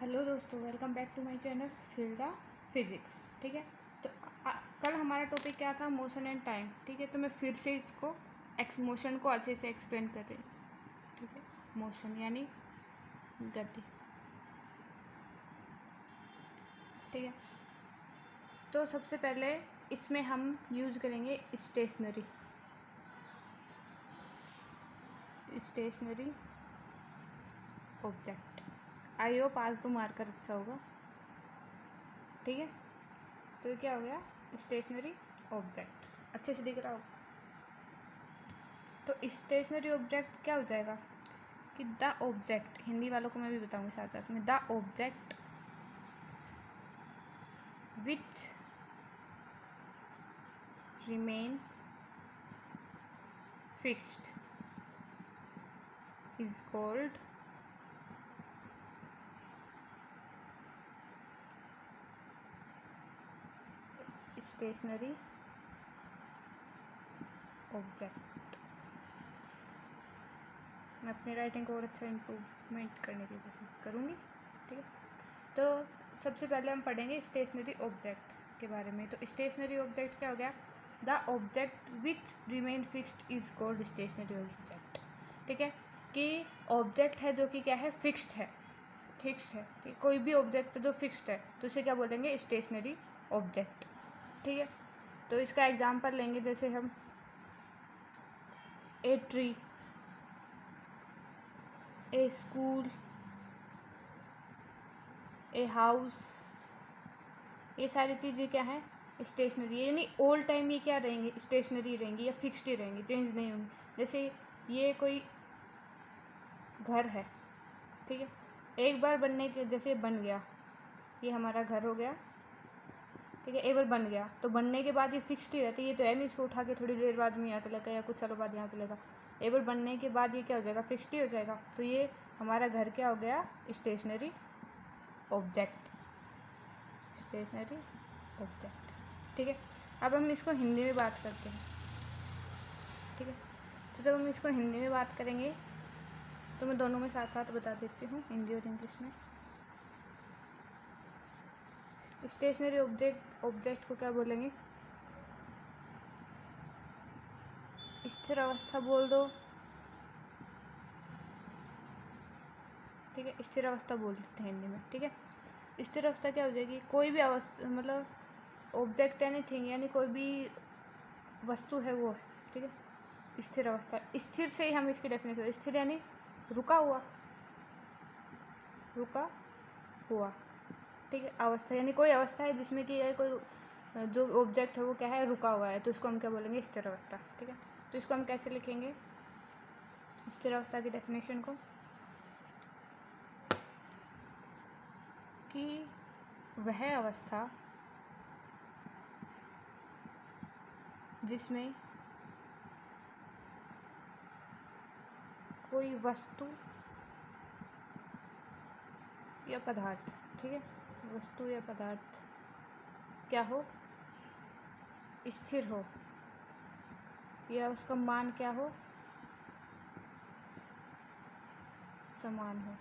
Hello दोस्तों, welcome back to my channel feel the physics. ठीक है, तो कल हमारा टॉपिक क्या था? Motion and time. ठीक है, तो मैं फिर से इसको मोशन को अच्छे से एक्सप्लेन कर रही हूँ। ठीक है, मोशन यानी गति। ठीक है, तो सबसे पहले इसमें हम यूज़ करेंगे स्टेशनरी ऑब्जेक्ट। आई होप आज तो मार्कर अच्छा होगा। ठीक है, तो ये क्या हो गया? Stationary object. अच्छे से दिख रहा होगा। तो स्टेशनरी ऑब्जेक्ट क्या हो जाएगा कि द ऑब्जेक्ट, हिंदी वालों को मैं भी बताऊंगी साथ साथ में, the object which remain fixed is called stationary object. मैं अपनी राइटिंग को और अच्छा इम्प्रूवमेंट करने की कोशिश करूँगी। ठीक है, तो सबसे पहले हम पढ़ेंगे स्टेशनरी ऑब्जेक्ट के बारे में। तो स्टेशनरी ऑब्जेक्ट क्या हो गया? The object which remain fixed is called stationary object. ठीक है, कि ऑब्जेक्ट है जो कि क्या है? फिक्स्ड है। ठीक, कोई भी ऑब्जेक्ट जो फिक्स्ड है तो उसे क्या बोलेंगे? Stationary object. ठीक है, तो इसका एग्जांपल लेंगे, जैसे हम a tree, a school, a house, ये सारी चीज़ें क्या है? स्टेशनरी। यानी ऑल टाइम ये क्या रहेंगी? स्टेशनरी रहेंगी या फिक्स्ड ही रहेंगी, चेंज नहीं होंगी। जैसे ये कोई घर है, ठीक है, एक बार बनने के, जैसे बन गया, ये हमारा घर हो गया। ठीक है, एक बार बन गया तो बनने के बाद ये फिक्स्ड ही रहती है। ये तो है नहीं इसको उठा के थोड़ी देर बाद में यहाँ चलेगा या कुछ सालों बाद यहाँ चलेगा। एक बार बनने के बाद ये क्या हो जाएगा? फिक्स्ड ही हो जाएगा। तो ये हमारा घर क्या हो गया? Stationary object. Stationary object. ठीक है, अब हम इसको हिंदी में बात करते हैं। ठीक है, तो जब हम इसको हिंदी में बात करेंगे तो मैं दोनों में साथ साथ बता देती हूँ, हिंदी और इंग्लिश में। स्टेशनरी ऑब्जेक्ट को क्या बोलेंगे? स्थिर अवस्था बोल दो। ठीक है, स्थिर अवस्था बोल देते हैं हिंदी में। ठीक है, स्थिर अवस्था क्या हो जाएगी? कोई भी अवस्था, मतलब ऑब्जेक्ट एनीथिंग, यानी कोई भी वस्तु है वो है। ठीक है, स्थिर अवस्था। स्थिर से ही हम इसकी डेफिनेशन, स्थिर यानी रुका हुआ। ठीक है, अवस्था यानी कोई अवस्था है जिसमें कि कोई जो ऑब्जेक्ट है वो क्या है? रुका हुआ है, तो उसको हम क्या बोलेंगे? स्थिर अवस्था। ठीक है, तो इसको हम कैसे लिखेंगे स्थिर अवस्था की डेफिनेशन को? कि वह अवस्था जिसमें कोई वस्तु या पदार्थ, ठीक है, वस्तु या पदार्थ क्या हो? स्थिर हो, या उसका मान क्या हो? समान हो।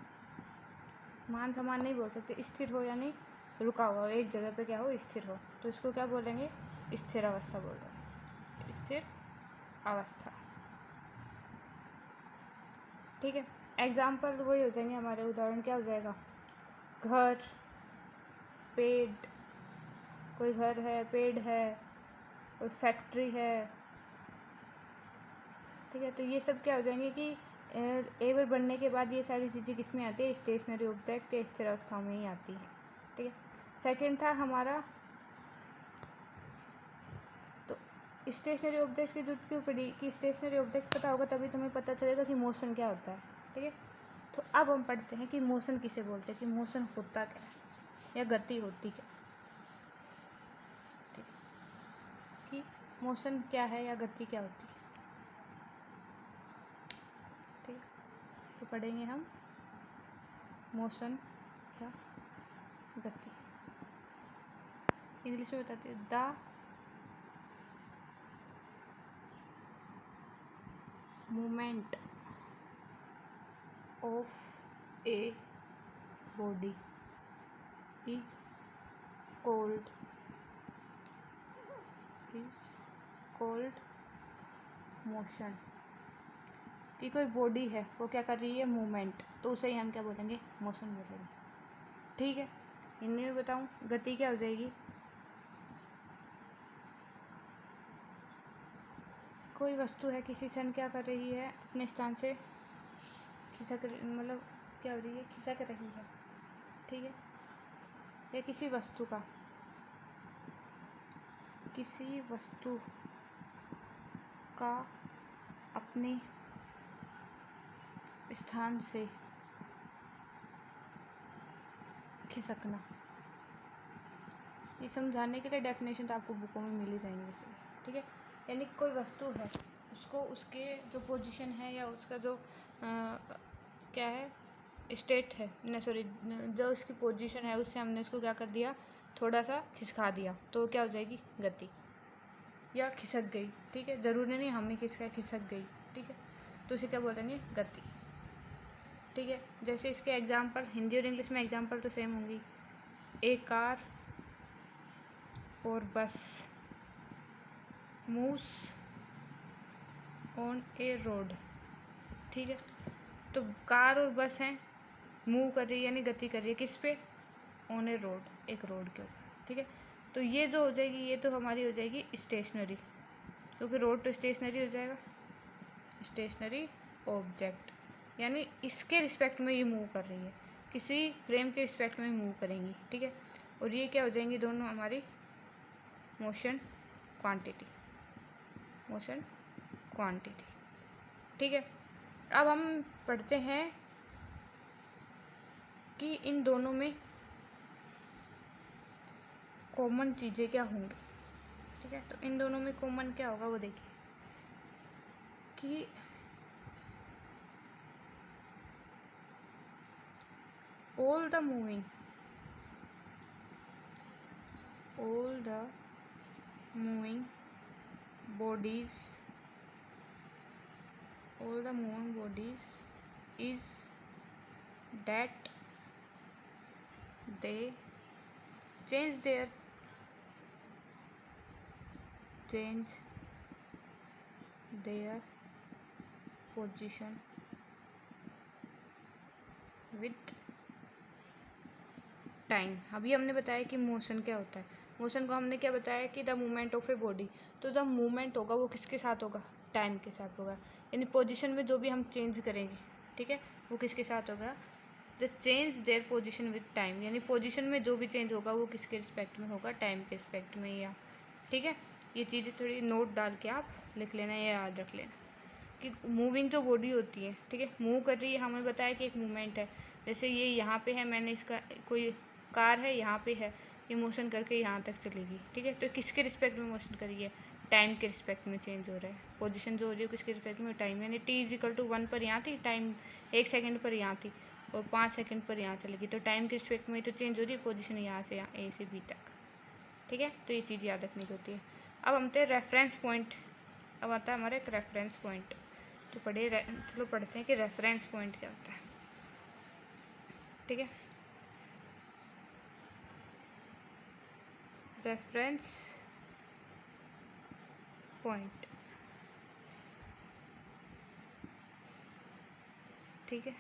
मान समान नहीं बोल सकते, स्थिर हो यानी रुका हुआ, एक जगह पे क्या हो? स्थिर हो, तो इसको क्या बोलेंगे? स्थिर अवस्था बोल देंगे। स्थिर अवस्था। ठीक है, एग्जाम्पल वही हो जाएंगे हमारे, उदाहरण क्या हो जाएगा? घर, पेड़, कोई घर है, पेड़ है, कोई फैक्ट्री है। ठीक है, तो ये सब क्या हो जाएंगे कि एक बार बनने के बाद ये सारी चीज़ें किस में आती है? स्टेशनरी ऑब्जेक्ट या स्थिर अवस्था में ही आती है। ठीक है, सेकंड था हमारा, तो स्टेशनरी ऑब्जेक्ट की जरूरत क्यों पड़ी? कि स्टेशनरी ऑब्जेक्ट पता होगा तभी तुम्हें पता चलेगा कि मोशन क्या होता है। ठीक है, तो अब हम पढ़ते हैं कि मोशन किसे बोलते हैं, कि मोशन होता क्या है या गति होती क्या। ठीक है, कि मोशन क्या है या गति क्या होती है। ठीक, तो पढ़ेंगे हम मोशन या गति। इंग्लिश में बताती हूँ, the movement of a body is called motion. कि कोई बॉडी है वो क्या कर रही है, मूवमेंट, तो उसे ही हम क्या बोलेंगे, मोशन बोलेंगे। ठीक है, इनमें भी बताऊं गति क्या हो जाएगी, कोई वस्तु है किसी क्षण क्या कर रही है, अपने स्थान से खिसक, मतलब क्या हो रही है, खिसक रही है। ठीक है, या किसी वस्तु का अपने स्थान से खिसकना। ये समझाने के लिए डेफिनेशन तो आपको बुकों में मिल ही जाएंगे वैसे। ठीक है, यानी कोई वस्तु है, उसको उसके जो पोजीशन है या उसका जो क्या है, स्टेट है, न सॉरी, जो उसकी पोजीशन है उससे हमने उसको क्या कर दिया, थोड़ा सा खिसका दिया, तो क्या हो जाएगी, गति, या खिसक गई। ठीक है, ज़रूरी नहीं हमें खिसक गई। ठीक है, तो उसे क्या बोलेंगे, गति। ठीक है, जैसे इसके एग्जाम्पल हिंदी और इंग्लिश में एग्जाम्पल तो सेम होंगी। ए कार और बस मूव्स ऑन ए रोड। ठीक है, तो कार और बस हैं, मूव कर रही है यानी गति कर रही है, किस पे, ऑन ए रोड, एक रोड के ऊपर। ठीक है, तो ये जो हो जाएगी, ये तो हमारी हो जाएगी स्टेशनरी, क्योंकि रोड तो स्टेशनरी हो जाएगा, स्टेशनरी ऑब्जेक्ट, यानी इसके रिस्पेक्ट में ये मूव कर रही है, किसी फ्रेम के रिस्पेक्ट में मूव करेंगी। ठीक है, और ये क्या हो जाएंगी, दोनों हमारी मोशन क्वांटिटी। ठीक है, अब हम पढ़ते हैं कि इन दोनों में कॉमन चीज़ें क्या होंगी। ठीक है, तो इन दोनों में कॉमन क्या होगा वो देखिए कि all the moving bodies is that they change their position with time. अभी हमने बताया कि मोशन क्या होता है, मोशन को हमने क्या बताया कि the movement of a body, तो जब मूवमेंट होगा वो किसके साथ होगा, टाइम के साथ होगा, यानी पोजीशन में जो भी हम चेंज करेंगे, ठीक है, वो किसके साथ होगा, the change their position with time, यानी पोजीशन में जो भी चेंज होगा वो किसके रिस्पेक्ट में होगा, टाइम के रिस्पेक्ट में। या ठीक है, ये चीज़ें थोड़ी नोट डाल के आप लिख लेना या याद रख लेना कि मूविंग जो बॉडी होती है, ठीक है, मूव कर रही है, हमें बताया कि एक मूवमेंट है, जैसे ये यहाँ पे है, मैंने इसका कोई कार है यहाँ पे है, ये मोशन करके यहाँ तक चलेगी। ठीक है, तो किसके रिस्पेक्ट में मोशन करी है, टाइम के रिस्पेक्ट में चेंज हो रहा है, पोजीशन जो हो रही है किसके रिस्पेक्ट में, टाइम, यानी t=1 पर यहाँ थी, टाइम 1 सेकंड पर यहाँ थी और 5 सेकंड पर यहाँ चलेगी, तो टाइम के रिस्पेक्ट में तो चेंज हो रही है पोजीशन, यहाँ से यहाँ ए से बी तक। ठीक है, तो ये चीज़ याद रखनी होती है। अब हम थे रेफरेंस पॉइंट, अब आता है हमारा एक रेफरेंस पॉइंट, तो चलो पढ़ते हैं कि रेफरेंस पॉइंट क्या होता है। ठीक है, रेफरेंस पॉइंट, ठीक है,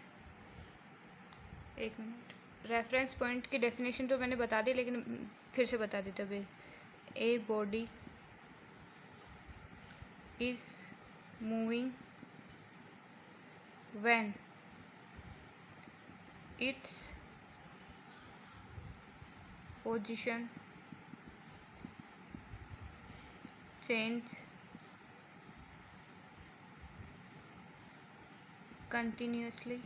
एक मिनट, रेफरेंस पॉइंट की डेफिनेशन तो मैंने बता दी, लेकिन फिर से बता देते अभी, a body is moving when its position change continuously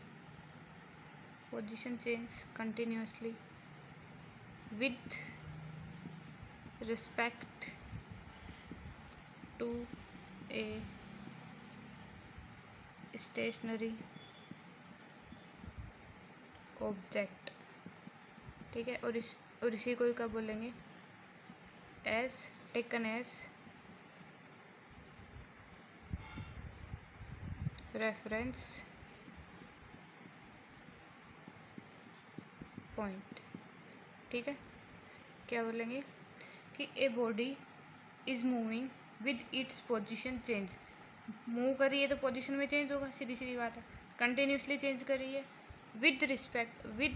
with respect to a stationary object। ठीक है, और इसी को क्या बोलेंगे, as taken as reference point. ठीक है, क्या बोलेंगे कि a body is moving with its position change. Move कर रही है तो पोजिशन में चेंज होगा, सीधी सीधी बात है। कंटिन्यूसली चेंज कर रही है with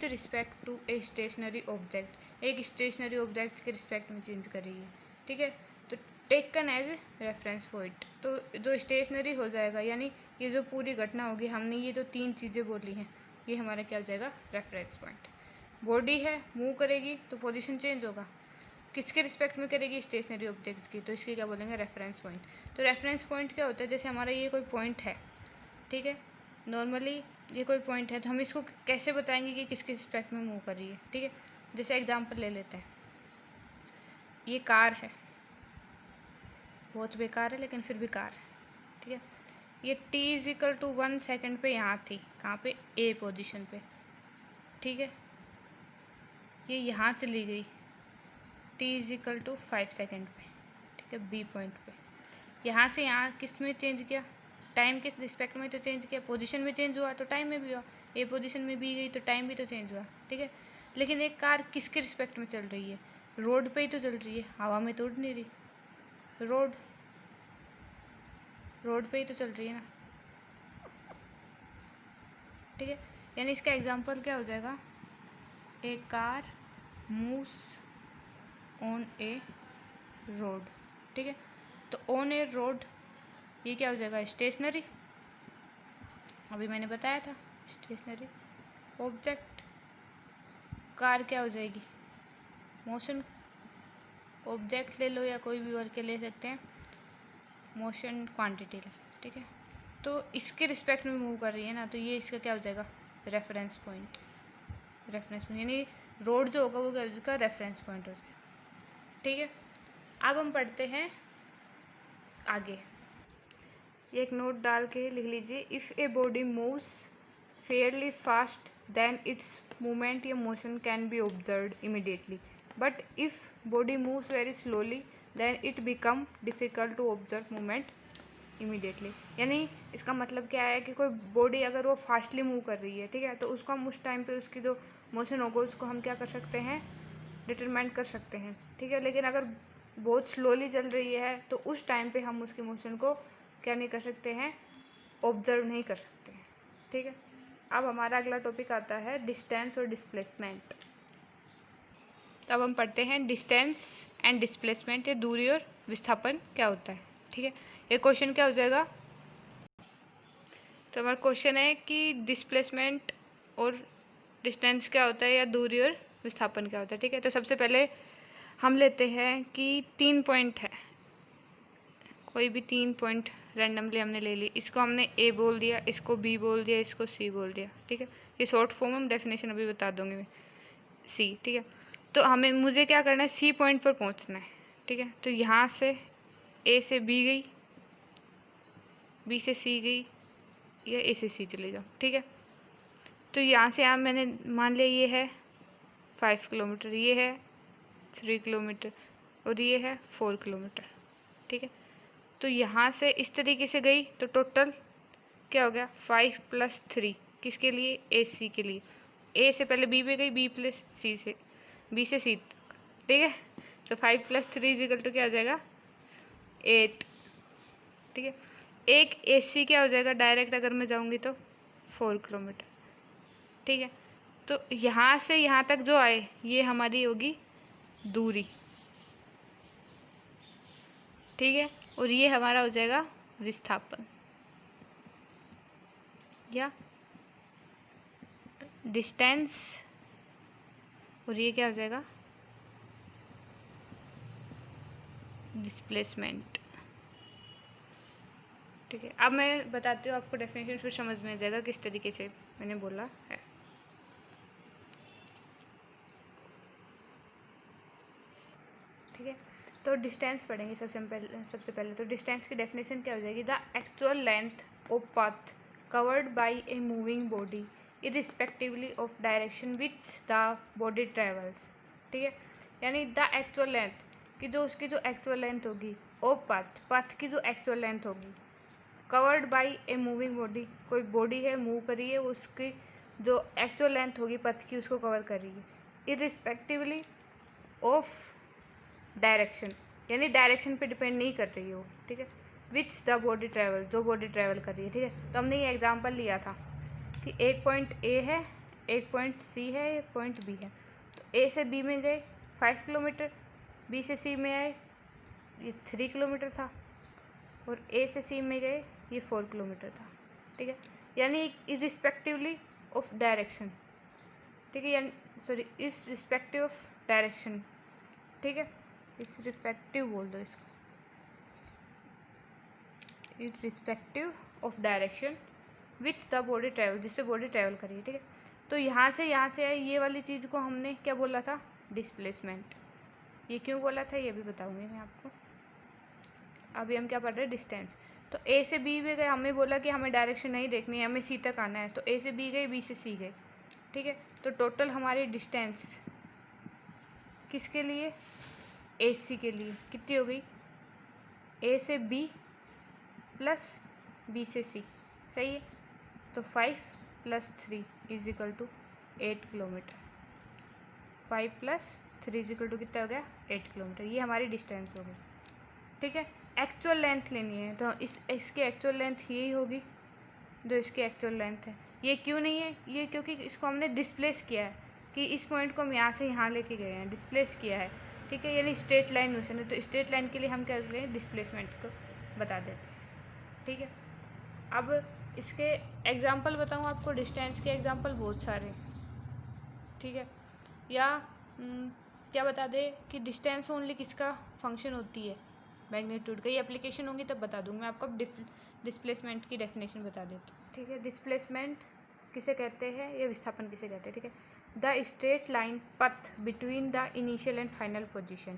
respect to a stationary object, एक स्टेशनरी ऑब्जेक्ट के रिस्पेक्ट में चेंज कर रही है, ठीक है। तो टेकन एज रेफरेंस पॉइंट, तो जो स्टेशनरी हो जाएगा, यानी ये जो पूरी घटना होगी, हमने ये जो 3 चीज़ें बोली हैं, ये हमारा क्या हो जाएगा, रेफरेंस पॉइंट। बॉडी है, मूव करेगी तो पोजीशन चेंज होगा, किसके रिस्पेक्ट में करेगी, स्टेशनरी ऑब्जेक्ट्स की, तो इसके क्या बोलेंगे, रेफरेंस पॉइंट। तो रेफरेंस पॉइंट क्या होता है, जैसे हमारा ये कोई पॉइंट है, ठीक है, नॉर्मली ये कोई पॉइंट है, तो हम इसको कैसे बताएंगे कि किसके रिस्पेक्ट में मूव कर रही है, ठीक है। जैसे एग्जांपल ले लेते हैं, ये कार है, बहुत बेकार है लेकिन फिर भी कार है, ठीक है। ये t=1 सेकेंड पे यहाँ थी, कहाँ पे, ए पोजीशन पे, ठीक है। ये यहाँ चली गई t=5 सेकेंड पे, ठीक है, बी पॉइंट पे। यहाँ से यहाँ किस में चेंज किया, टाइम के रिस्पेक्ट में तो चेंज किया, पोजीशन में चेंज हुआ तो टाइम में भी हुआ, ए पोजीशन में भी गई तो टाइम भी तो चेंज हुआ, ठीक है। लेकिन एक कार किसके रिस्पेक्ट में चल रही है, रोड पे ही तो चल रही है, हवा में तो उड़ नहीं रही, रोड पे ही तो चल रही है ना, ठीक है। यानी इसका एग्जांपल क्या हो जाएगा, a car moves on a road, ठीक है। तो ऑन ए रोड ये क्या हो जाएगा, स्टेशनरी, अभी मैंने बताया था, स्टेशनरी ऑब्जेक्ट। कार क्या हो जाएगी, मोशन ऑब्जेक्ट ले लो या कोई भी और के ले सकते हैं, मोशन क्वांटिटी, ठीक है। तो इसके रिस्पेक्ट में मूव कर रही है ना, तो ये इसका क्या हो जाएगा, रेफरेंस पॉइंट। यानी रोड जो होगा वो क्या उसका रेफरेंस पॉइंट हो जाएगा, ठीक है। अब हम पढ़ते हैं आगे, एक नोट डाल के लिख लीजिए, if a body moves fairly fast then its movement या motion can be observed immediately, but if body moves very slowly then it become difficult to observe movement immediately. यानी इसका मतलब क्या है कि कोई बॉडी अगर वो फास्टली मूव कर रही है, ठीक है, तो उसको हम उस टाइम पे उसकी जो मोशन होगा उसको हम क्या कर सकते हैं, डिटरमाइन कर सकते हैं, ठीक है। लेकिन अगर बहुत स्लोली चल रही है तो उस टाइम पे हम उसकी मोशन को क्या नहीं कर सकते हैं, ऑब्जर्व नहीं कर सकते हैं, ठीक है। अब हमारा अगला टॉपिक आता है डिस्टेंस और डिस्प्लेसमेंट। तो अब हम पढ़ते हैं डिस्टेंस एंड डिस्प्लेसमेंट, या दूरी और विस्थापन क्या होता है, ठीक है। ये क्वेश्चन क्या हो जाएगा, तो हमारा क्वेश्चन है कि डिस्प्लेसमेंट और डिस्टेंस क्या होता है, या दूरी और विस्थापन क्या होता है, ठीक है। तो सबसे पहले हम लेते हैं कि 3 पॉइंट है, कोई भी 3 पॉइंट रैंडमली हमने ले ली, इसको हमने ए बोल दिया, इसको बी बोल दिया, इसको सी बोल दिया, ठीक है। ये शॉर्ट फॉर्म हम डेफिनेशन अभी बता दूंगी मैं, सी, ठीक है। तो मुझे क्या करना है, सी पॉइंट पर पहुंचना है, ठीक है। तो यहाँ से ए से बी गई, बी से सी गई, या ए से सी चले जाओ, ठीक है। तो यहाँ से यहाँ मैंने मान लिया ये है 5 किलोमीटर, ये है 3 किलोमीटर और ये है 4 किलोमीटर, ठीक है। तो यहाँ से इस तरीके से गई तो टोटल क्या हो गया, 5 + 3, किसके लिए, ए सी के लिए। ए से पहले बी पे गई, बी + सी से, बी से सी तक, ठीक है। तो 5 + 3 = क्या हो जाएगा, 8, ठीक है। एक ए सी क्या हो जाएगा, डायरेक्ट अगर मैं जाऊँगी तो 4 किलोमीटर, ठीक है। तो यहाँ से यहाँ तक जो आए ये हमारी होगी दूरी, ठीक है। और ये हमारा हो जाएगा विस्थापन या डिस्टेंस, और ये क्या हो जाएगा, डिस्प्लेसमेंट, ठीक है। अब मैं बताती हूँ आपको डेफिनेशन, फिर समझ में आ जाएगा किस तरीके से मैंने बोला है, ठीक है। तो डिस्टेंस पढ़ेंगे सबसे पहले तो डिस्टेंस की डेफिनेशन क्या हो जाएगी, the actual length of path covered by a moving body irrespectively of direction which the body travels, ठीक है। यानी द एक्चुअल लेंथ की जो उसकी जो एक्चुअल लेंथ होगी, ऑफ पाथ की जो एक्चुअल लेंथ होगी, covered by a moving body, कोई बॉडी है मूव कर रही है, उसकी जो एक्चुअल लेंथ होगी पथ की उसको कवर कर रही है, इरिस्पेक्टिवली ऑफ डायरेक्शन, यानी डायरेक्शन पे डिपेंड नहीं कर रही हो, ठीक है। विच द बॉडी ट्रैवल, जो बॉडी ट्रैवल कर रही है, ठीक है। तो हमने ये एग्जांपल लिया था कि एक पॉइंट ए है, एक पॉइंट सी है, एक पॉइंट बी है। तो ए से बी में गए 5 किलोमीटर, बी से सी में आए ये 3 किलोमीटर था, और ए से सी में गए ये 4 किलोमीटर था, ठीक है। यानी इरिस्पेक्टिवली ऑफ डायरेक्शन, ठीक है, यानी सॉरी इस रिस्पेक्टिव ऑफ डायरेक्शन, ठीक है। इस रिस्पेक्टिव बोल दो इसको, इस respective of direction which the body travel, जिससे बॉडी ट्रैवल करिए, ठीक है। तो यहाँ से आई ये वाली चीज़ को हमने क्या बोला था, डिस्प्लेसमेंट। ये क्यों बोला था ये भी बताऊंगी मैं आपको। अभी हम क्या पढ़ रहे हैं, डिस्टेंस। तो ए से बी में गए, हमें बोला कि हमें डायरेक्शन नहीं देखनी है, हमें सी तक आना है। तो ए से बी गए, बी से सी गए, ठीक है। तो टोटल हमारी डिस्टेंस किसके लिए, ए सी के लिए कितनी हो गई, ए से बी प्लस बी से सी, सही है। तो 5 + 3 = 8 किलोमीटर, 5 + 3 = कितना हो गया, 8 किलोमीटर। ये हमारी डिस्टेंस हो गई, ठीक है। एक्चुअल लेंथ लेनी है, तो इसकी एक्चुअल लेंथ यही होगी जो इसकी एक्चुअल लेंथ है। ये क्यों नहीं है, ये क्योंकि इसको हमने डिस्प्लेस किया है, कि इस पॉइंट को हम यहाँ से यहाँ लेके गए हैं, डिस्प्लेस किया है, ठीक है। यानी स्ट्रेट लाइन मोशन है, तो स्ट्रेट लाइन के लिए हम क्या कर रहे हैं, डिस्प्लेसमेंट को बता देते हैं, ठीक है। अब इसके एग्जाम्पल बताऊँ आपको, डिस्टेंस के एग्जाम्पल बहुत सारे, ठीक है। या क्या बता दे कि डिस्टेंस ओनली किसका फंक्शन होती है, मैग्नीट्यूड का। ये एप्लीकेशन होंगी तब बता दूँगी मैं आपको। डिस्प्लेसमेंट की डेफिनेशन बता देती हूँ, ठीक है। डिस्प्लेसमेंट किसे कहते हैं, ये विस्थापन किसे कहते हैं, ठीक है। द स्ट्रेट लाइन पथ between the initial and final position,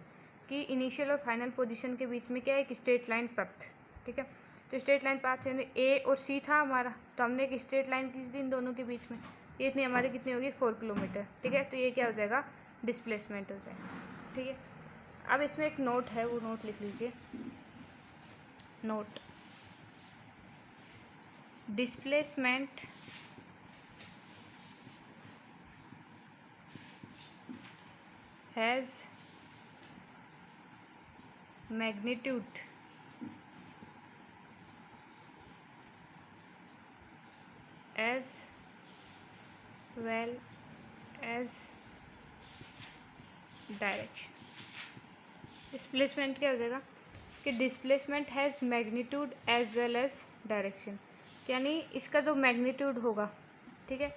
कि इनिशियल और फाइनल पोजीशन के बीच में क्या है, एक स्ट्रेट लाइन पथ, ठीक है। तो स्ट्रेट लाइन पाथ यानी ए और सी था हमारा, तो हमने एक स्ट्रेट लाइन खींच दी इन दोनों के बीच में, ये इतनी हमारी कितनी होगी, 4 किलोमीटर, ठीक है। तो ये क्या हो जाएगा, डिस्प्लेसमेंट हो जाएगा, ठीक है। अब इसमें एक नोट है, वो नोट लिख लीजिए। Note, displacement has magnitude as well as direction. Displacement क्या हो जाएगा कि displacement has magnitude as well as direction, यानी इसका जो मैग्नीट्यूड होगा, ठीक है,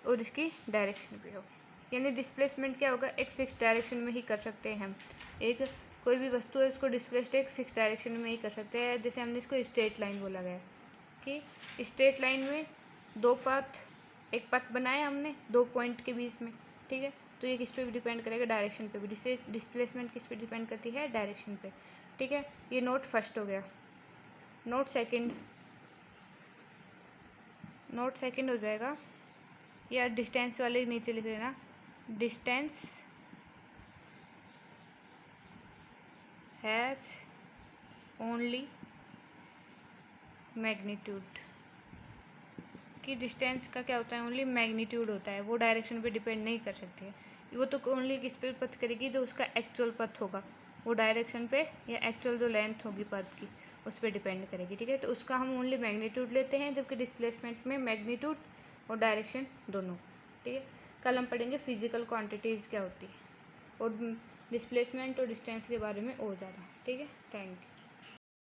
और इसकी डायरेक्शन भी होगी। यानी डिस्प्लेसमेंट क्या होगा, एक फिक्स डायरेक्शन में ही कर सकते हैं हम। एक कोई भी वस्तु है उसको डिस्प्लेस्ड एक फिक्स डायरेक्शन में ही कर सकते हैं। जैसे हमने इसको स्ट्रेट लाइन बोला गया कि स्ट्रेट लाइन में दो पथ, एक पथ बनाया हमने 2 पॉइंट के बीच में, ठीक है। तो ये किस पे भी डिपेंड करेगा, डायरेक्शन पे भी। डिस्प्लेसमेंट किस पे डिपेंड करती है, डायरेक्शन पे, ठीक है। ये नोट फर्स्ट हो गया। नोट सेकंड हो जाएगा, या डिस्टेंस वाले नीचे लिख लेना, डिस्टेंस हैज ओनली मैग्नीट्यूड, कि डिस्टेंस का क्या होता है, ओनली मैग्नीट्यूड होता है, वो डायरेक्शन पे डिपेंड नहीं कर सकती है। वो तो ओनली किस पे पथ करेगी, जो उसका एक्चुअल पथ होगा, वो डायरेक्शन पे या एक्चुअल जो लेंथ होगी पथ की उस पर डिपेंड करेगी, ठीक है। तो उसका हम ओनली मैग्नीट्यूड लेते हैं, जबकि डिस्प्लेसमेंट में मैग्नीट्यूड और डायरेक्शन दोनों, ठीक है। कल हम पढ़ेंगे फिजिकल क्वांटिटीज़ क्या होती है और डिस्प्लेसमेंट और डिस्टेंस के बारे में और ज़्यादा, ठीक है। Thank you.